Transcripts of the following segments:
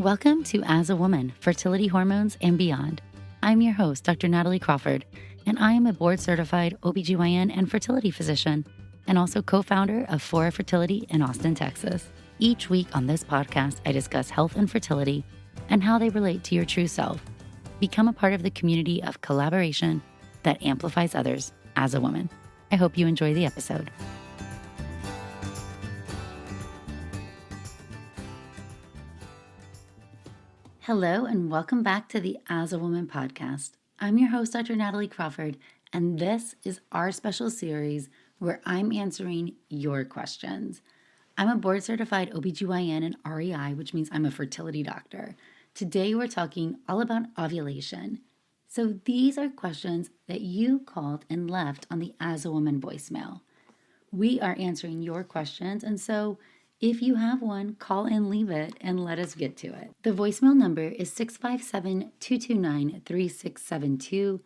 Welcome to As a Woman, Fertility Hormones and Beyond. I'm your host, Dr. Natalie Crawford, and I am a board-certified OBGYN and fertility physician, and also co-founder of Fora Fertility in Austin, Texas. Each week on this podcast, I discuss health and fertility and how they relate to your true self. Become a part of the community of collaboration that amplifies others as a woman. I hope you enjoy the episode. Hello, and welcome back to the As a Woman podcast. I'm your host, Dr. Natalie Crawford, and this is our special series where I'm answering your questions. I'm a board-certified OBGYN and REI, which means I'm a fertility doctor. Today, we're talking all about ovulation. So these are questions that you called and left on the As a Woman voicemail. We are answering your questions, and so if you have one, call and leave it and let us get to it. The voicemail number is 657-229-3672.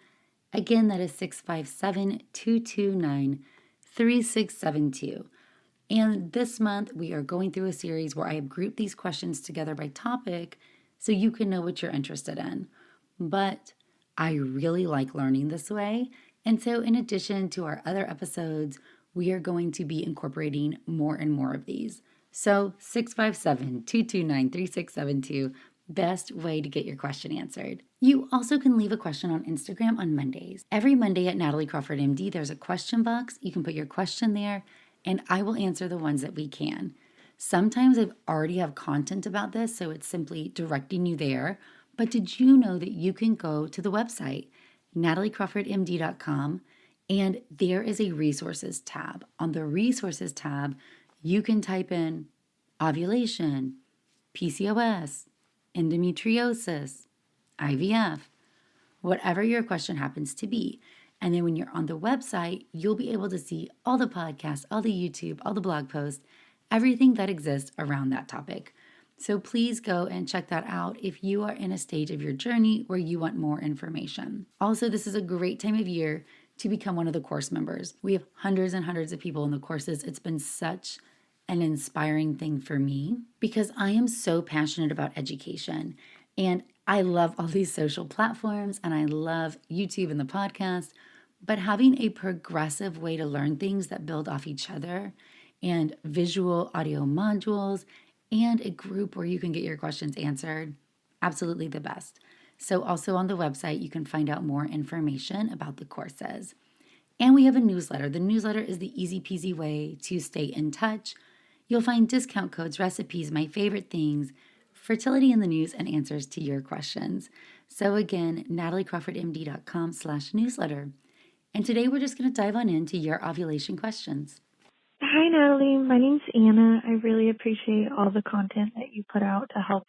Again, that is 657-229-3672. And this month, we are going through a series where I have grouped these questions together by topic so you can know what you're interested in. But I really like learning this way. And so in addition to our other episodes, we are going to be incorporating more and more of these. So 657-229-3672, best way to get your question answered. You also can leave a question on Instagram on Mondays. Every Monday at nataliecrawfordmd, there's a question box. You can put your question there, and I will answer the ones that we can. Sometimes I already have content about this, so it's simply directing you there. But did you know that you can go to the website, nataliecrawfordmd.com, and there is a resources tab. On the resources tab, you can type in ovulation, PCOS, endometriosis, IVF, whatever your question happens to be. And then when you're on the website, you'll be able to see all the podcasts, all the YouTube, all the blog posts, everything that exists around that topic. So please go and check that out if you are in a stage of your journey where you want more information. Also, this is a great time of year to become one of the course members. We have hundreds and hundreds of people in the courses. It's been such an inspiring thing for me because I am so passionate about education, and I love all these social platforms and I love YouTube and the podcast, but having a progressive way to learn things that build off each other and visual audio modules and a group where you can get your questions answered, absolutely the best. So also on the website, you can find out more information about the courses. And we have a newsletter. The newsletter is the easy peasy way to stay in touch. You'll find discount codes, recipes, my favorite things, fertility in the news, and answers to your questions. So again, nataliecrawfordmd.com/newsletter. And today we're just going to dive on into your ovulation questions. Hi, Natalie. My name's Anna. I really appreciate all the content that you put out to help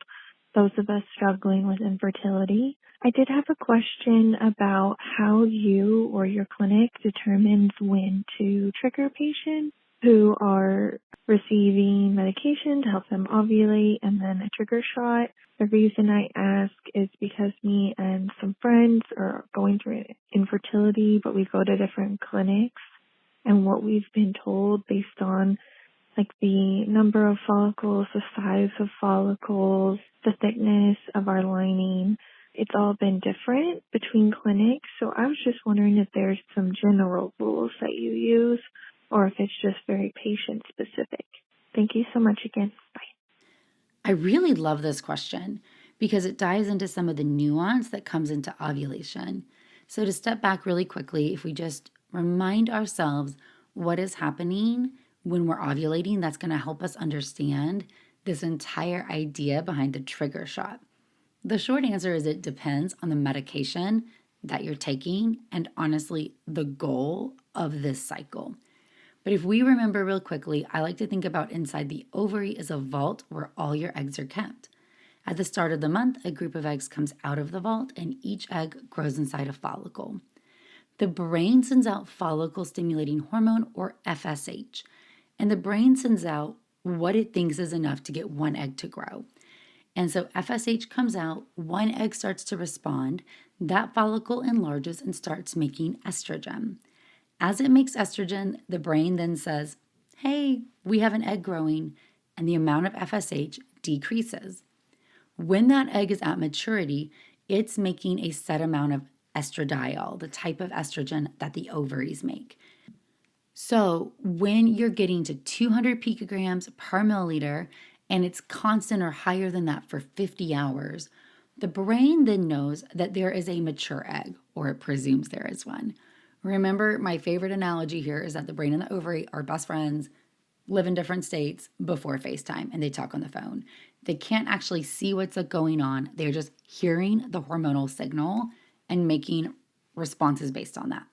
those of us struggling with infertility. I did have a question about how you or your clinic determines when to trigger patients who are receiving medication to help them ovulate and then a trigger shot. The reason I ask is because me and some friends are going through infertility, but we go to different clinics, and what we've been told based on the number of follicles, the size of follicles, the thickness of our lining, it's all been different between clinics. So I was just wondering if there's some general rules that you use or if it's just very patient specific. Thank you so much again. Bye. I really love this question because it dives into some of the nuance that comes into ovulation. So to step back really quickly, if we just remind ourselves what is happening when we're ovulating, that's going to help us understand this entire idea behind the trigger shot. The short answer is it depends on the medication that you're taking and honestly the goal of this cycle. But if we remember real quickly, I like to think about inside the ovary as a vault where all your eggs are kept. At the start of the month, a group of eggs comes out of the vault and each egg grows inside a follicle. The brain sends out follicle-stimulating hormone, or FSH, and the brain sends out what it thinks is enough to get one egg to grow. And so FSH comes out, one egg starts to respond, that follicle enlarges and starts making estrogen. As it makes estrogen, the brain then says, hey, we have an egg growing, and the amount of FSH decreases. When that egg is at maturity, it's making a set amount of estradiol, the type of estrogen that the ovaries make. So when you're getting to 200 picograms per milliliter and it's constant or higher than that for 50 hours, the brain then knows that there is a mature egg, or it presumes there is one. Remember, my favorite analogy here is that the brain and the ovary are best friends, live in different states before FaceTime, and they talk on the phone. They can't actually see what's going on. They're just hearing the hormonal signal and making responses based on that.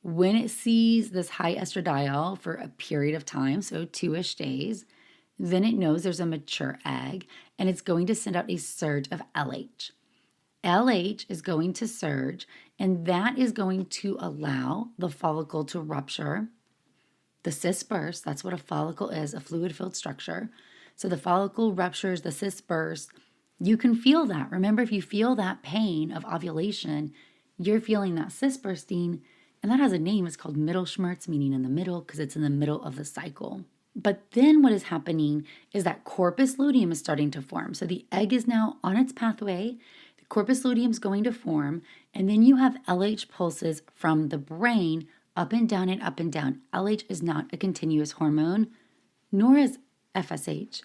When it sees this high estradiol for a period of time, so 2-ish days, then it knows there's a mature egg and it's going to send out a surge of LH. LH is going to surge, and that is going to allow the follicle to rupture. The cyst bursts, that's what a follicle is, a fluid-filled structure. So the follicle ruptures, the cyst bursts. You can feel that. Remember, if you feel that pain of ovulation, you're feeling that cyst bursting, and that has a name. It's called Mittelschmerz, meaning in the middle, because it's in the middle of the cycle. But then what is happening is that corpus luteum is starting to form. So the egg is now on its pathway. The corpus luteum is going to form, and then you have LH pulses from the brain up and down and up and down. LH is not a continuous hormone, nor is FSH.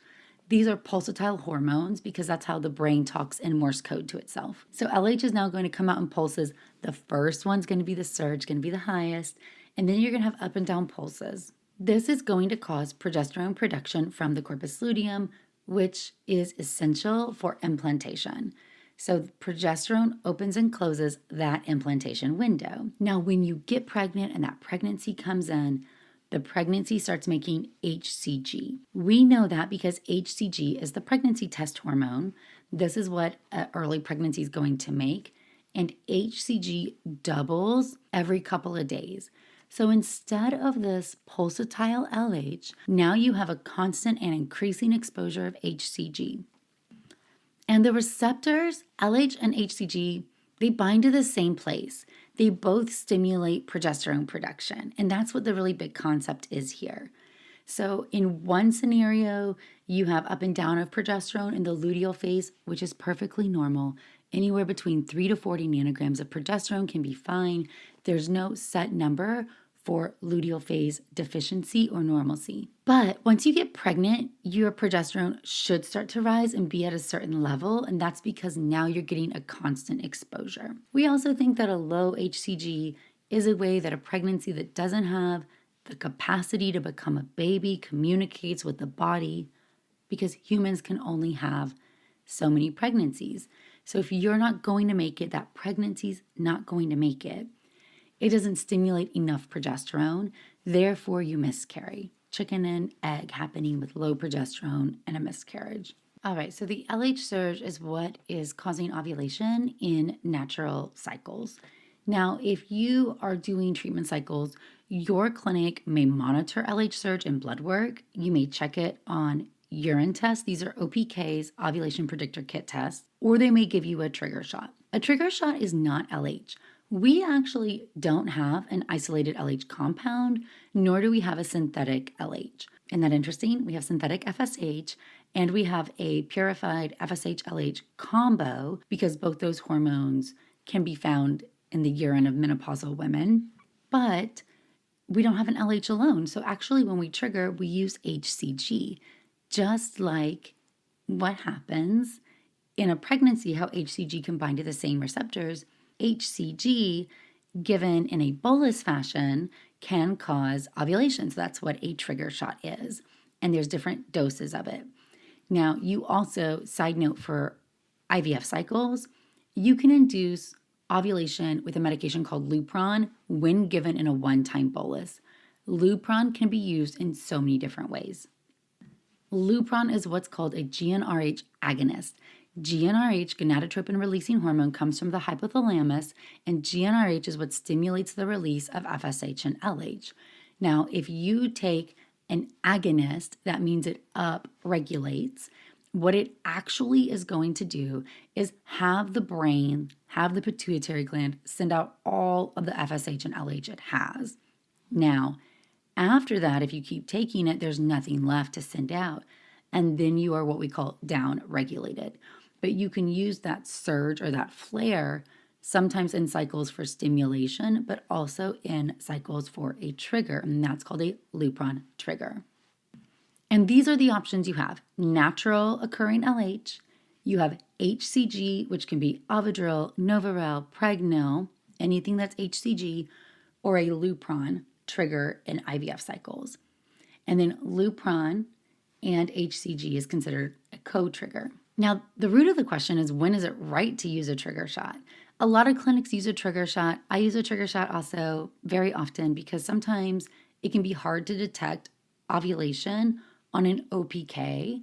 These are pulsatile hormones because that's how the brain talks in Morse code to itself. So LH is now going to come out in pulses. The first one's going to be the surge, going to be the highest, and then you're going to have up and down pulses. This is going to cause progesterone production from the corpus luteum, which is essential for implantation. So progesterone opens and closes that implantation window. Now, when you get pregnant and that pregnancy comes in, the pregnancy starts making HCG. We know that because HCG is the pregnancy test hormone. This is what early pregnancy is going to make. And HCG doubles every couple of days. So instead of this pulsatile LH, now you have a constant and increasing exposure of HCG. And the receptors, LH and HCG, they bind to the same place. They both stimulate progesterone production. And that's what the really big concept is here. So in one scenario, you have up and down of progesterone in the luteal phase, which is perfectly normal. Anywhere between 3 to 40 nanograms of progesterone can be fine. There's no set number for luteal phase deficiency or normalcy. But once you get pregnant, your progesterone should start to rise and be at a certain level, and that's because now you're getting a constant exposure. We also think that a low HCG is a way that a pregnancy that doesn't have the capacity to become a baby communicates with the body, because humans can only have so many pregnancies. So if you're not going to make it, that pregnancy's not going to make it. It doesn't stimulate enough progesterone, therefore you miscarry. Chicken and egg happening with low progesterone and a miscarriage. All right, so the LH surge is what is causing ovulation in natural cycles. Now, if you are doing treatment cycles, your clinic may monitor LH surge in blood work. You may check it on urine tests. These are OPKs, ovulation predictor kit tests, or they may give you a trigger shot. A trigger shot is not LH. We actually don't have an isolated LH compound, nor do we have a synthetic LH. Isn't that interesting? We have synthetic FSH and we have a purified FSH-LH combo because both those hormones can be found in the urine of menopausal women, but we don't have an LH alone. So actually when we trigger, we use HCG, just like what happens in a pregnancy, how HCG can bind to the same receptors. HCG, given in a bolus fashion, can cause ovulation. So that's what a trigger shot is. And there's different doses of it. Now, you also, side note for IVF cycles, you can induce ovulation with a medication called Lupron when given in a one-time bolus. Lupron can be used in so many different ways. Lupron is what's called a GnRH agonist. GnRH, gonadotropin releasing hormone, comes from the hypothalamus, and GnRH is what stimulates the release of FSH and LH. Now, if you take an agonist, that means it up-regulates. What it actually is going to do is have the brain, have the pituitary gland send out all of the FSH and LH it has. Now, after that, if you keep taking it, there's nothing left to send out. And then you are what we call down-regulated. but you can use that surge or that flare sometimes in cycles for stimulation, but also in cycles for a trigger, and that's called a Lupron trigger. And these are the options you have: natural occurring LH, you have HCG, which can be Ovidrel, Novarel, Pregnyl, anything that's HCG, or a Lupron trigger in IVF cycles. And then Lupron and HCG is considered a co-trigger. Now, the root of the question is, when is it right to use a trigger shot? A lot of clinics use a trigger shot. I use a trigger shot also very often because sometimes it can be hard to detect ovulation on an OPK,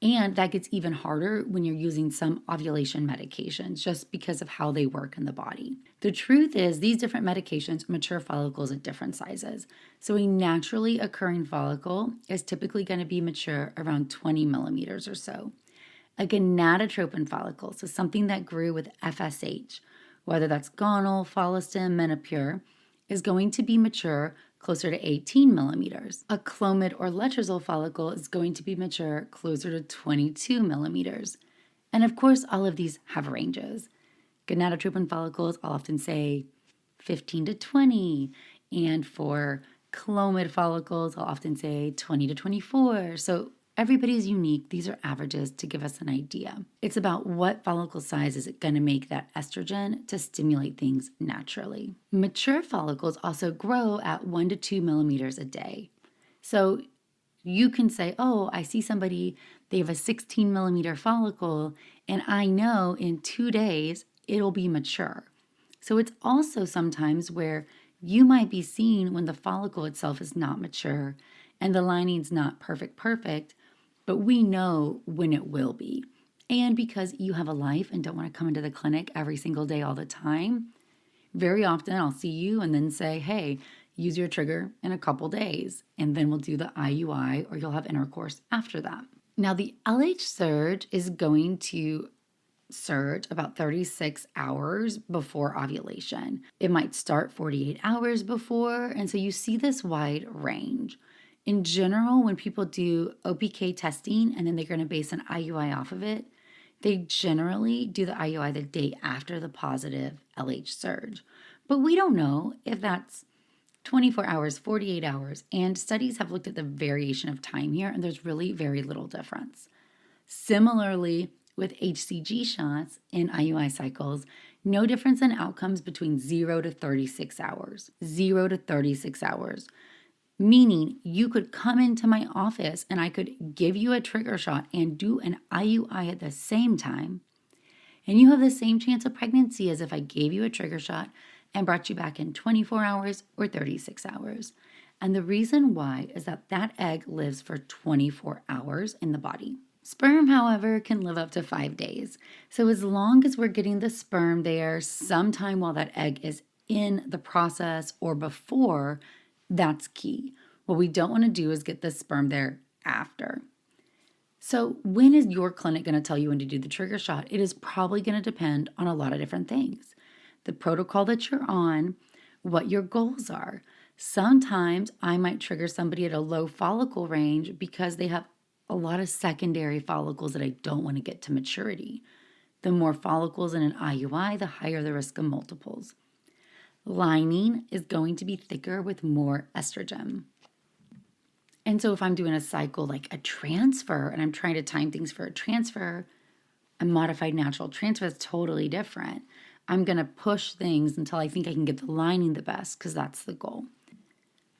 and that gets even harder when you're using some ovulation medications just because of how they work in the body. The truth is, these different medications mature follicles at different sizes. So a naturally occurring follicle is typically going to be mature around 20 millimeters or so. A gonadotropin follicle, so something that grew with FSH, whether that's gonal, follistim, menopur, is going to be mature closer to 18 millimeters. A clomid or letrozole follicle is going to be mature closer to 22 millimeters. And of course, all of these have ranges. Gonadotropin follicles, I'll often say 15 to 20. And for clomid follicles, I'll often say 20 to 24. So everybody's unique. These are averages to give us an idea. It's about what follicle size is it going to make that estrogen to stimulate things naturally. Mature follicles also grow at 1 to 2 millimeters a day. So you can say, oh, I see somebody, they have a 16 millimeter follicle, and I know in 2 days it'll be mature. So it's also sometimes where you might be seeing when the follicle itself is not mature and the lining's not perfect, but we know when it will be. And because you have a life and don't want to come into the clinic every single day all the time, very often I'll see you and then say, hey, use your trigger in a couple days, and then we'll do the IUI, or you'll have intercourse after that. Now, the LH surge is going to surge about 36 hours before ovulation. It might start 48 hours before, and so you see this wide range. In general, when people do OPK testing and then they're going to base an IUI off of it, they generally do the IUI the day after the positive LH surge. But we don't know if that's 24 hours, 48 hours, and studies have looked at the variation of time here, and there's really very little difference. Similarly, with HCG shots in IUI cycles, no difference in outcomes between 0 to 36 hours. 0 to 36 hours. Meaning you could come into my office and I could give you a trigger shot and do an IUI at the same time, and you have the same chance of pregnancy as if I gave you a trigger shot and brought you back in 24 hours or 36 hours. And the reason why is that that egg lives for 24 hours in the body. Sperm, however, can live up to 5 days. So as long as we're getting the sperm there sometime while that egg is in the process or before, that's key. What we don't want to do is get the sperm there after. So when is your clinic going to tell you when to do the trigger shot? It is probably going to depend on a lot of different things. The protocol that you're on, what your goals are. Sometimes I might trigger somebody at a low follicle range because they have a lot of secondary follicles that I don't want to get to maturity. The more follicles in an IUI, the higher the risk of multiples. Lining is going to be thicker with more estrogen. And so if I'm doing a cycle like a transfer and I'm trying to time things for a transfer, a modified natural transfer is totally different. I'm going to push things until I think I can get the lining the best because that's the goal.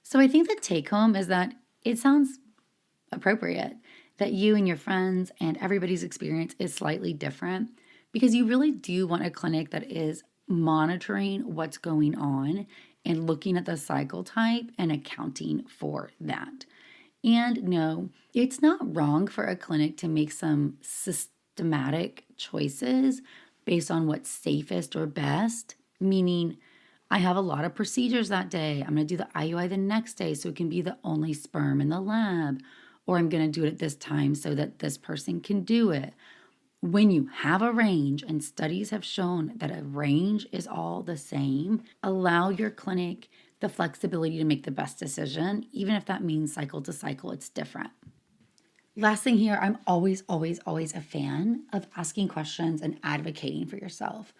So I think the take home is that it sounds appropriate that you and your friends and everybody's experience is slightly different because you really do want a clinic that is monitoring what's going on and looking at the cycle type and accounting for that. And no, it's not wrong for a clinic to make some systematic choices based on what's safest or best, meaning I have a lot of procedures that day. I'm going to do the IUI the next day so it can be the only sperm in the lab, or I'm going to do it at this time so that this person can do it. When you have a range, and studies have shown that a range is all the same, allow your clinic the flexibility to make the best decision, even if that means cycle to cycle it's different. Last thing here, I'm always, always, always a fan of asking questions and advocating for yourself.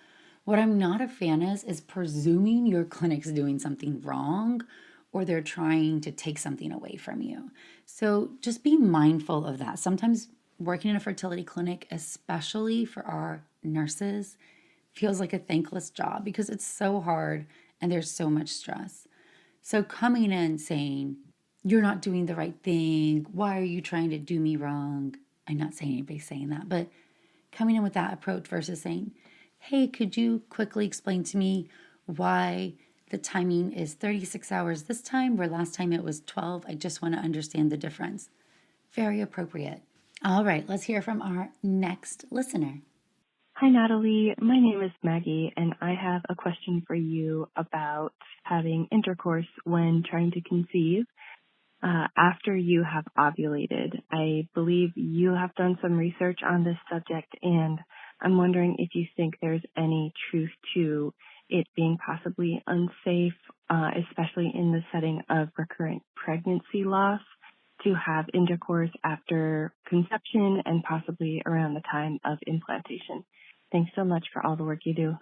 What I'm not a fan is presuming your clinic's doing something wrong or they're trying to take something away from you. So just be mindful of that. Sometimes working in a fertility clinic, especially for our nurses, feels like a thankless job because it's so hard and there's so much stress. So coming in saying, you're not doing the right thing, why are you trying to do me wrong? I'm not saying anybody's saying that, but coming in with that approach versus saying, hey, could you quickly explain to me why the timing is 36 hours this time, where last time it was 12? I just want to understand the difference. Very appropriate. All right, let's hear from our next listener. Hi, Natalie. My name is Maggie, and I have a question for you about having intercourse when trying to conceive after you have ovulated. I believe you have done some research on this subject, and I'm wondering if you think there's any truth to it being possibly unsafe, especially in the setting of recurrent pregnancy loss, to have intercourse after conception and possibly around the time of implantation. Thanks so much for all the work you do.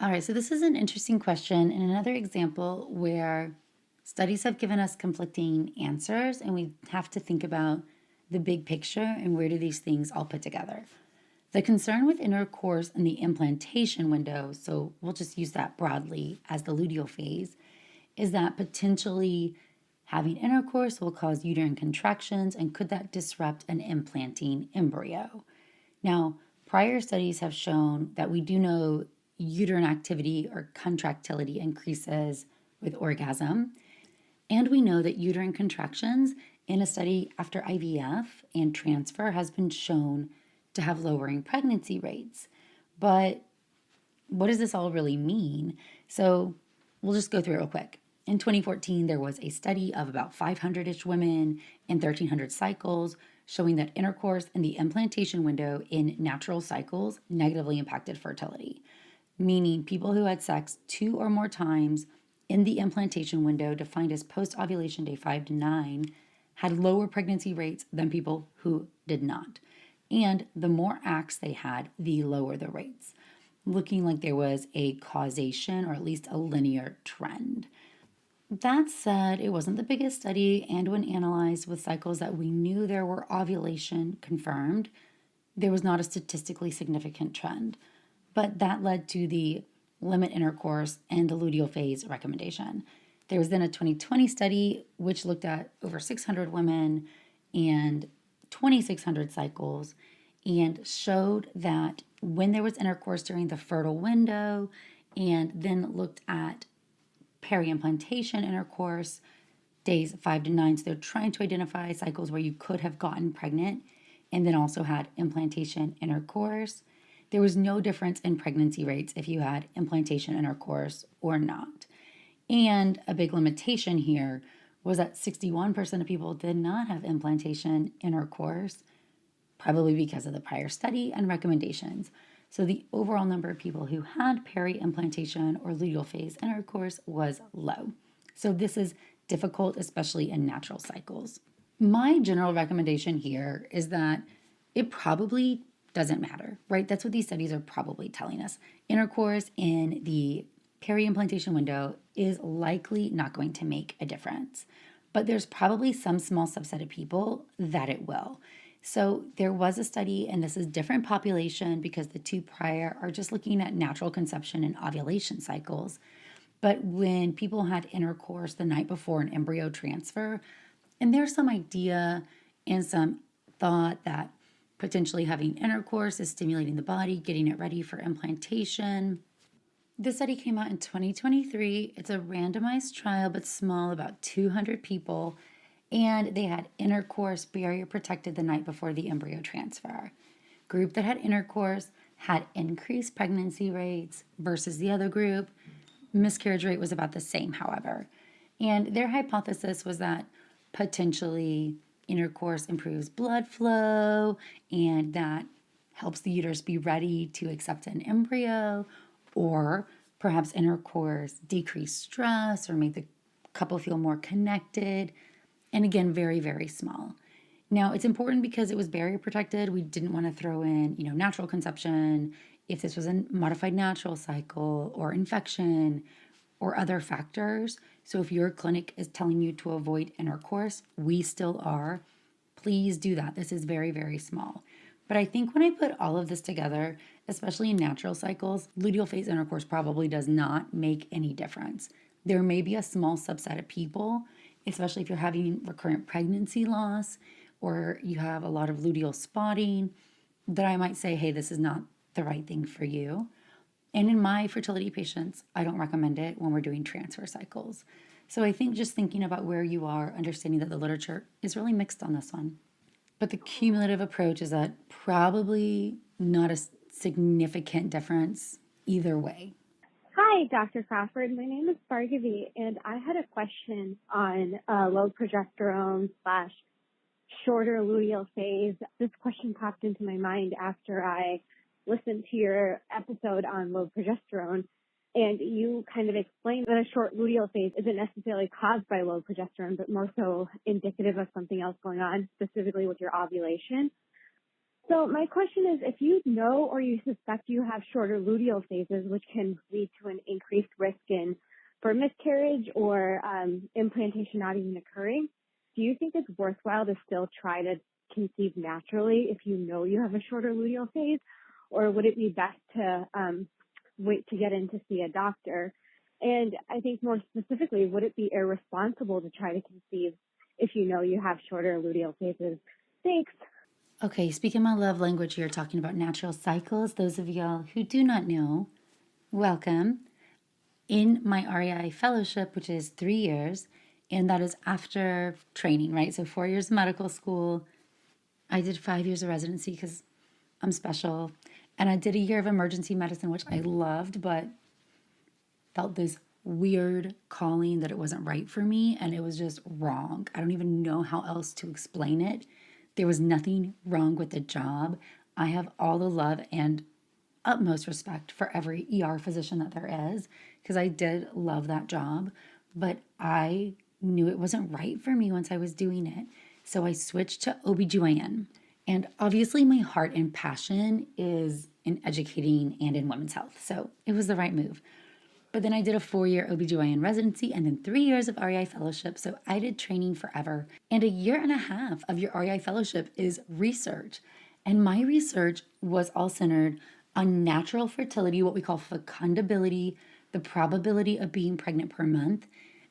All right, so this is an interesting question and another example where studies have given us conflicting answers, and we have to think about the big picture and where do these things all put together. The concern with intercourse in the implantation window, so we'll just use that broadly as the luteal phase, is that potentially having intercourse will cause uterine contractions, and could that disrupt an implanting embryo? Now, prior studies have shown that we do know uterine activity or contractility increases with orgasm. And we know that uterine contractions in a study after IVF and transfer has been shown to have lowering pregnancy rates. But what does this all really mean? So we'll just go through it real quick. In 2014, there was a study of about 500-ish women and 1,300 cycles showing that intercourse in the implantation window in natural cycles negatively impacted fertility, meaning people who had sex 2 or more times in the implantation window, defined as post-ovulation day 5 to 9, had lower pregnancy rates than people who did not. And the more acts they had, the lower the rates, looking like there was a causation or at least a linear trend. That said, it wasn't the biggest study, and when analyzed with cycles that we knew there were ovulation confirmed, there was not a statistically significant trend. But that led to the limit intercourse and the luteal phase recommendation. There was then a 2020 study which looked at over 600 women and 2,600 cycles and showed that when there was intercourse during the fertile window, and then looked at peri-implantation intercourse days 5 to 9. So they're trying to identify cycles where you could have gotten pregnant and then also had implantation intercourse. There was no difference in pregnancy rates if you had implantation intercourse or not. And a big limitation here was that 61% of people did not have implantation intercourse, probably because of the prior study and recommendations. So the overall number of people who had peri-implantation or luteal phase intercourse was low. So this is difficult, especially in natural cycles. My general recommendation here is that it probably doesn't matter, right? That's what these studies are probably telling us. Intercourse in the peri-implantation window is likely not going to make a difference, but there's probably some small subset of people that it will. So there was a study, and this is different population because the two prior are just looking at natural conception and ovulation cycles. But when people had intercourse the night before an embryo transfer, and there's some idea and some thought that potentially having intercourse is stimulating the body, getting it ready for implantation. This study came out in 2023. It's a randomized trial, but small, about 200 people. And they had intercourse barrier protected the night before the embryo transfer. Group that had intercourse had increased pregnancy rates versus the other group. Miscarriage rate was about the same, however. And their hypothesis was that potentially intercourse improves blood flow and that helps the uterus be ready to accept an embryo, or perhaps intercourse decreased stress or made the couple feel more connected. And again, very, very small. Now, it's important because it was barrier protected. We didn't want to throw in, natural conception, if this was a modified natural cycle or infection or other factors. So if your clinic is telling you to avoid intercourse, we still are. Please do that. This is very, very small. But I think when I put all of this together, especially in natural cycles, luteal phase intercourse probably does not make any difference. There may be a small subset of people, especially if you're having recurrent pregnancy loss or you have a lot of luteal spotting, that I might say, hey, this is not the right thing for you. And in my fertility patients, I don't recommend it when we're doing transfer cycles. So I think just thinking about where you are, understanding that the literature is really mixed on this one. But the cumulative approach is that probably not a significant difference either way. Hi, Dr. Crawford. My name is Bhargavi, and I had a question on low progesterone / shorter luteal phase. This question popped into my mind after I listened to your episode on low progesterone, and you kind of explained that a short luteal phase isn't necessarily caused by low progesterone, but more so indicative of something else going on, specifically with your ovulation. So my question is, if you know or you suspect you have shorter luteal phases, which can lead to an increased risk for miscarriage or implantation not even occurring, do you think it's worthwhile to still try to conceive naturally if you know you have a shorter luteal phase? Or would it be best to wait to get in to see a doctor? And I think more specifically, would it be irresponsible to try to conceive if you know you have shorter luteal phases? Thanks. Okay, speaking my love language here, talking about natural cycles. Those of y'all who do not know, welcome. In my REI fellowship, which is 3 years, and that is after training, right? So 4 years of medical school. I did 5 years of residency because I'm special. And I did a year of emergency medicine, which I loved, but felt this weird calling that it wasn't right for me. And it was just wrong. I don't even know how else to explain it. There was nothing wrong with the job. I have all the love and utmost respect for every ER physician that there is because I did love that job, but I knew it wasn't right for me once I was doing it. So I switched to OBGYN. And obviously my heart and passion is in educating and in women's health. So it was the right move. But then I did a 4-year OBGYN residency and then 3 years of REI fellowship. So I did training forever. And a year and a half of your REI fellowship is research. And my research was all centered on natural fertility, what we call fecundability, the probability of being pregnant per month,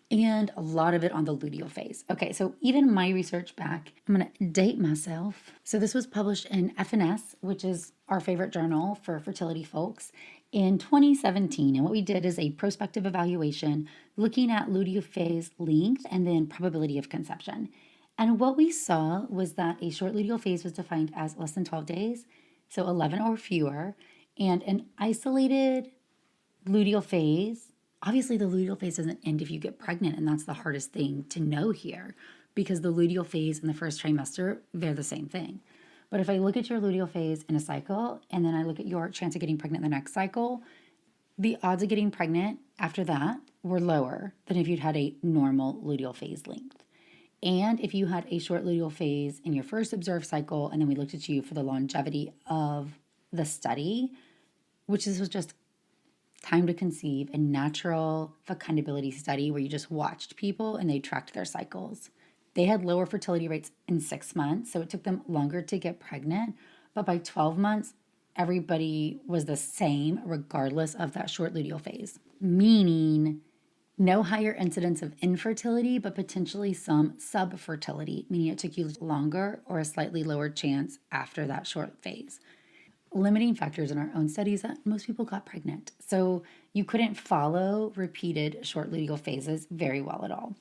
and a lot of it on the luteal phase. Okay, so even my research back, I'm gonna date myself. So this was published in FNS, which is our favorite journal for fertility folks, in 2017. And what we did is a prospective evaluation looking at luteal phase length and then probability of conception. And what we saw was that a short luteal phase was defined as less than 12 days, so 11 or fewer, and an isolated luteal phase. Obviously, the luteal phase doesn't end if you get pregnant, and that's the hardest thing to know here because the luteal phase in the first trimester, they're the same thing. But if I look at your luteal phase in a cycle and then I look at your chance of getting pregnant in the next cycle, the odds of getting pregnant after that were lower than if you'd had a normal luteal phase length. And if you had a short luteal phase in your first observed cycle, and then we looked at you for the longevity of the study, which this was just time to conceive, a natural fecundability study where you just watched people and they tracked their cycles. They had lower fertility rates in 6 months, so it took them longer to get pregnant. But by 12 months, everybody was the same regardless of that short luteal phase, meaning no higher incidence of infertility, but potentially some subfertility, meaning it took you longer or a slightly lower chance after that short phase. Limiting factors in our own studies that most people got pregnant. So you couldn't follow repeated short luteal phases very well at all.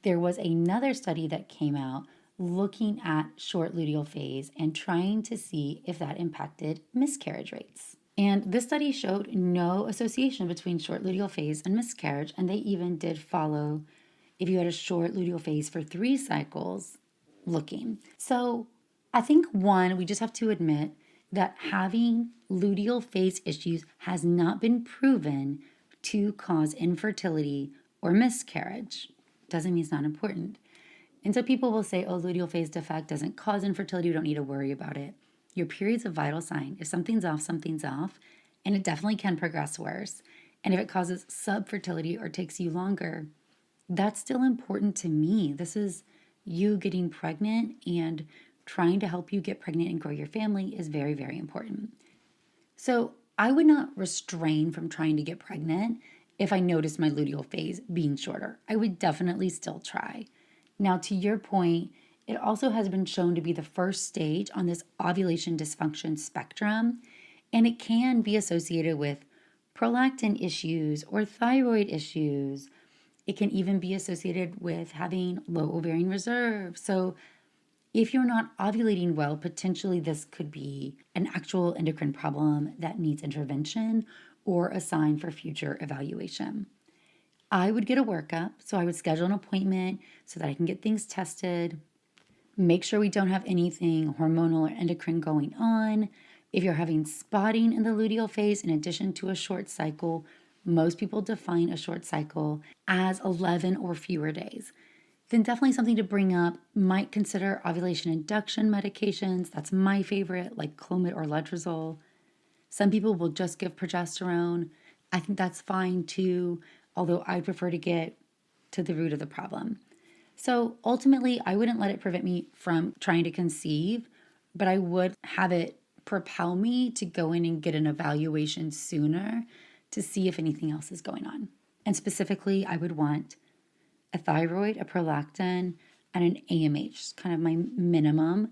There was another study that came out looking at short luteal phase and trying to see if that impacted miscarriage rates. And this study showed no association between short luteal phase and miscarriage, and they even did follow if you had a short luteal phase for 3 cycles looking. So I think one, we just have to admit that having luteal phase issues has not been proven to cause infertility or miscarriage. Doesn't mean it's not important. And so people will say, oh, luteal phase defect doesn't cause infertility. You don't need to worry about it. Your period's a vital sign. If something's off, something's off. And it definitely can progress worse. And if it causes subfertility or takes you longer, that's still important to me. This is you getting pregnant, and trying to help you get pregnant and grow your family is very, very important. So I would not restrain from trying to get pregnant if I noticed my luteal phase being shorter. I would definitely still try. Now, to your point, it also has been shown to be the first stage on this ovulation dysfunction spectrum, and it can be associated with prolactin issues or thyroid issues. It can even be associated with having low ovarian reserve. So if you're not ovulating well, potentially this could be an actual endocrine problem that needs intervention or a sign for future evaluation. I would get a workup, so I would schedule an appointment so that I can get things tested, make sure we don't have anything hormonal or endocrine going on. If you're having spotting in the luteal phase in addition to a short cycle, most people define a short cycle as 11 or fewer days. Then definitely something to bring up. Might consider ovulation induction medications. That's my favorite, like Clomid or Letrozole. Some people will just give progesterone. I think that's fine too, although I prefer to get to the root of the problem. So ultimately, I wouldn't let it prevent me from trying to conceive, but I would have it propel me to go in and get an evaluation sooner to see if anything else is going on. And specifically, I would want a thyroid, a prolactin, and an AMH, kind of my minimum.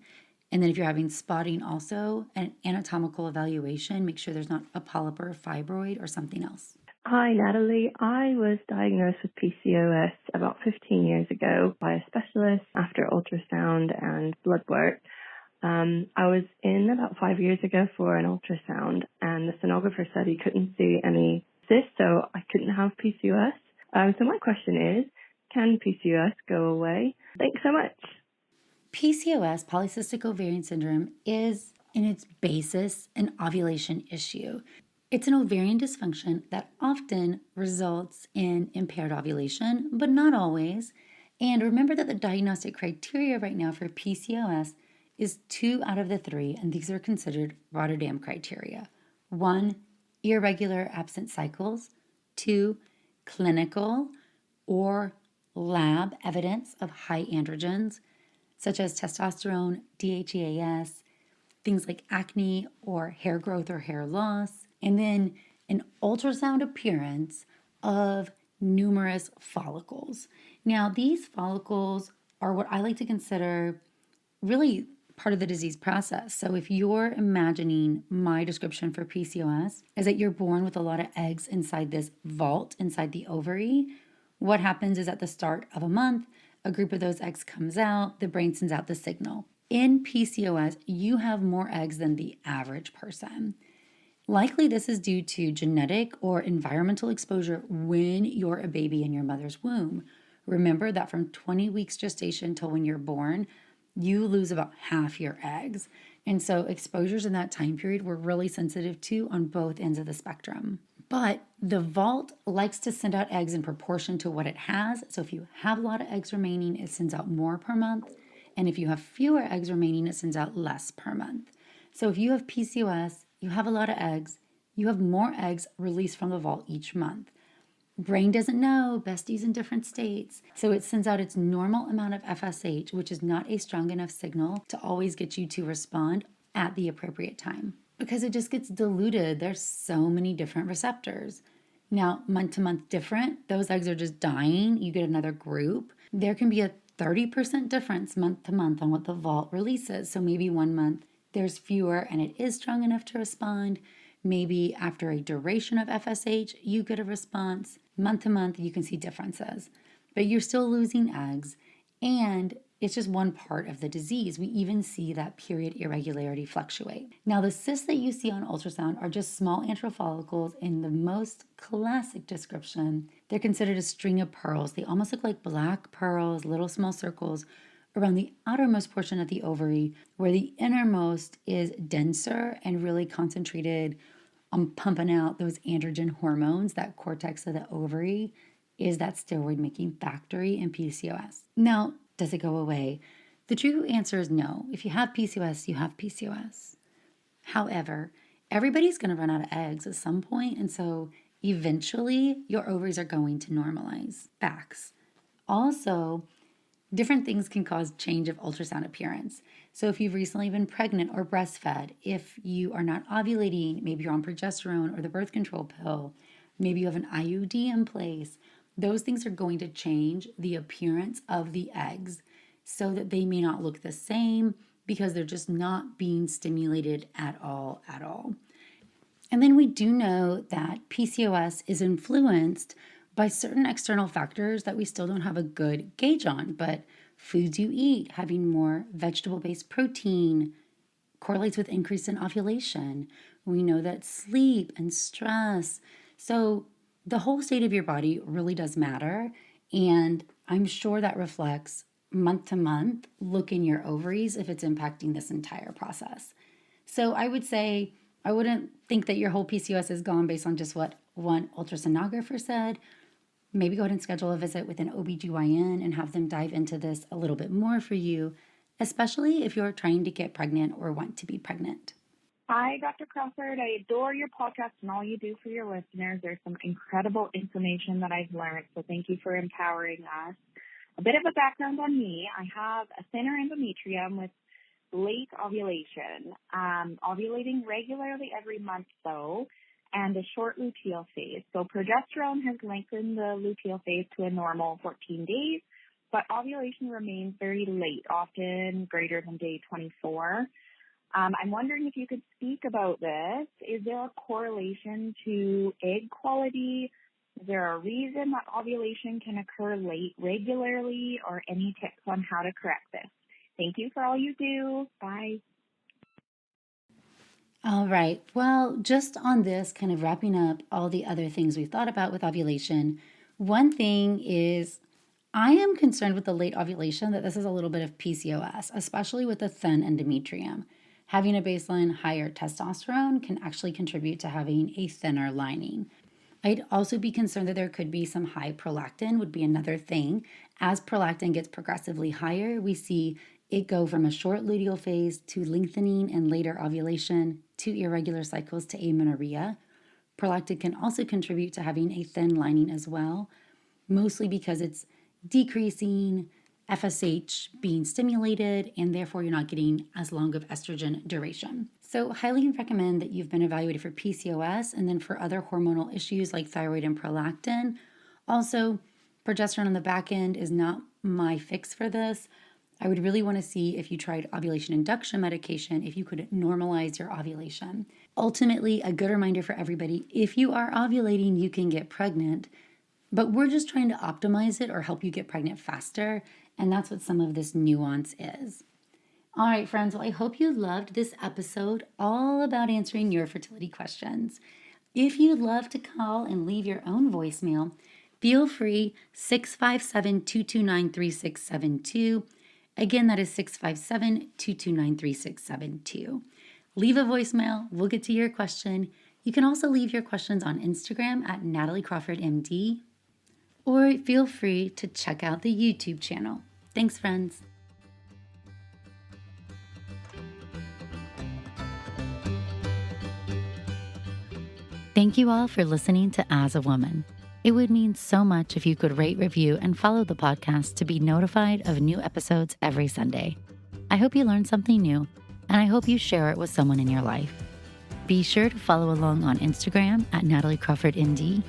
And then if you're having spotting also, an anatomical evaluation, make sure there's not a polyp or a fibroid or something else. Hi, Natalie. I was diagnosed with PCOS about 15 years ago by a specialist after ultrasound and blood work. I was in about 5 years ago for an ultrasound, and the sonographer said he couldn't see any cysts, so I couldn't have PCOS. So my question is, can PCOS go away? Thanks so much. PCOS, polycystic ovarian syndrome, is in its basis an ovulation issue. It's an ovarian dysfunction that often results in impaired ovulation, but not always. And remember that the diagnostic criteria right now for PCOS is 2 out of the 3, and these are considered Rotterdam criteria. 1, irregular absent cycles. 2, clinical or lab evidence of high androgens, such as testosterone, DHEAS, things like acne or hair growth or hair loss, and then an ultrasound appearance of numerous follicles. Now, these follicles are what I like to consider really part of the disease process. So if you're imagining my description for PCOS is that you're born with a lot of eggs inside this vault, inside the ovary, what happens is at the start of a month, a group of those eggs comes out, the brain sends out the signal. In PCOS, you have more eggs than the average person. Likely this is due to genetic or environmental exposure when you're a baby in your mother's womb. Remember that from 20 weeks gestation till when you're born, you lose about half your eggs. And so exposures in that time period we're really sensitive to on both ends of the spectrum. But the vault likes to send out eggs in proportion to what it has. So if you have a lot of eggs remaining, it sends out more per month. And if you have fewer eggs remaining, it sends out less per month. So if you have PCOS, you have a lot of eggs, you have more eggs released from the vault each month. Brain doesn't know, bestie's in different states. So it sends out its normal amount of FSH, which is not a strong enough signal to always get you to respond at the appropriate time, because it just gets diluted. There's so many different receptors. Now, month to month different, those eggs are just dying. You get another group. There can be a 30% difference month to month on what the vault releases. So maybe 1 month there's fewer and it is strong enough to respond. Maybe after a duration of FSH, you get a response. Month to month, you can see differences, but you're still losing eggs, and it's just one part of the disease. We even see that period irregularity fluctuate. Now, the cysts that you see on ultrasound are just small antral follicles. In the most classic description, they're considered a string of pearls. They almost look like black pearls, little small circles around the outermost portion of the ovary, where the innermost is denser and really concentrated on pumping out those androgen hormones. That cortex of the ovary is that steroid-making factory in PCOS. Now, Does it go away? The true answer is no. If you have PCOS, you have PCOS. However, everybody's going to run out of eggs at some point, and so eventually your ovaries are going to normalize. Facts. Also, different things can cause change of ultrasound appearance. So if you've recently been pregnant or breastfed, if you are not ovulating, maybe you're on progesterone or the birth control pill, maybe you have an IUD in place, those things are going to change the appearance of the eggs so that they may not look the same because they're just not being stimulated at all. And then we do know that PCOS is influenced by certain external factors that we still don't have a good gauge on, but foods you eat, having more vegetable-based protein correlates with increase in ovulation. We know that sleep and stress. So the whole state of your body really does matter, and I'm sure that reflects month to month. Look in your ovaries if it's impacting this entire process. So I would say I wouldn't think that your whole PCOS is gone based on just what one ultrasonographer said. Maybe go ahead and schedule a visit with an OBGYN and have them dive into this a little bit more for you, especially if you're trying to get pregnant or want to be pregnant. Hi, Dr. Crawford. I adore your podcast and all you do for your listeners. There's some incredible information that I've learned, so thank you for empowering us. A bit of a background on me. I have a thinner endometrium with late ovulation, ovulating regularly every month though, and a short luteal phase. So progesterone has lengthened the luteal phase to a normal 14 days, but ovulation remains very late, often greater than day 24. I'm wondering if you could speak about this. Is there a correlation to egg quality? Is there a reason that ovulation can occur late regularly, or any tips on how to correct this? Thank you for all you do. Bye. All right. Well, just on this, kind of wrapping up all the other things we've thought about with ovulation, one thing is I am concerned with the late ovulation that this is a little bit of PCOS, especially with the thin endometrium. Having a baseline higher testosterone can actually contribute to having a thinner lining. I'd also be concerned that there could be some high prolactin would be another thing. As prolactin gets progressively higher, we see it go from a short luteal phase to lengthening and later ovulation to irregular cycles to amenorrhea. Prolactin can also contribute to having a thin lining as well, mostly because it's decreasing FSH being stimulated, and therefore you're not getting as long of estrogen duration. So highly recommend that you've been evaluated for PCOS and then for other hormonal issues like thyroid and prolactin. Also, progesterone on the back end is not my fix for this. I would really want to see if you tried ovulation induction medication, if you could normalize your ovulation. Ultimately, a good reminder for everybody, if you are ovulating, you can get pregnant, but we're just trying to optimize it or help you get pregnant faster, and that's what some of this nuance is. All right, friends, well, I hope you loved this episode all about answering your fertility questions. If you'd love to call and leave your own voicemail, feel free, 657-229-3672. Again, that is 657-229-3672. Leave a voicemail. We'll get to your question. You can also leave your questions on Instagram at nataliecrawfordmd, or feel free to check out the YouTube channel. Thanks, friends. Thank you all for listening to As a Woman. It would mean so much if you could rate, review, and follow the podcast to be notified of new episodes every Sunday. I hope you learned something new, and I hope you share it with someone in your life. Be sure to follow along on Instagram at nataliecrawfordmd,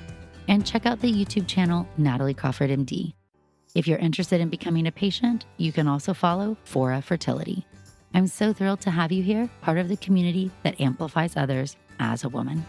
and check out the YouTube channel Natalie Crawford MD. If you're interested in becoming a patient, you can also follow Fora Fertility. I'm so thrilled to have you here, part of the community that amplifies others as a woman.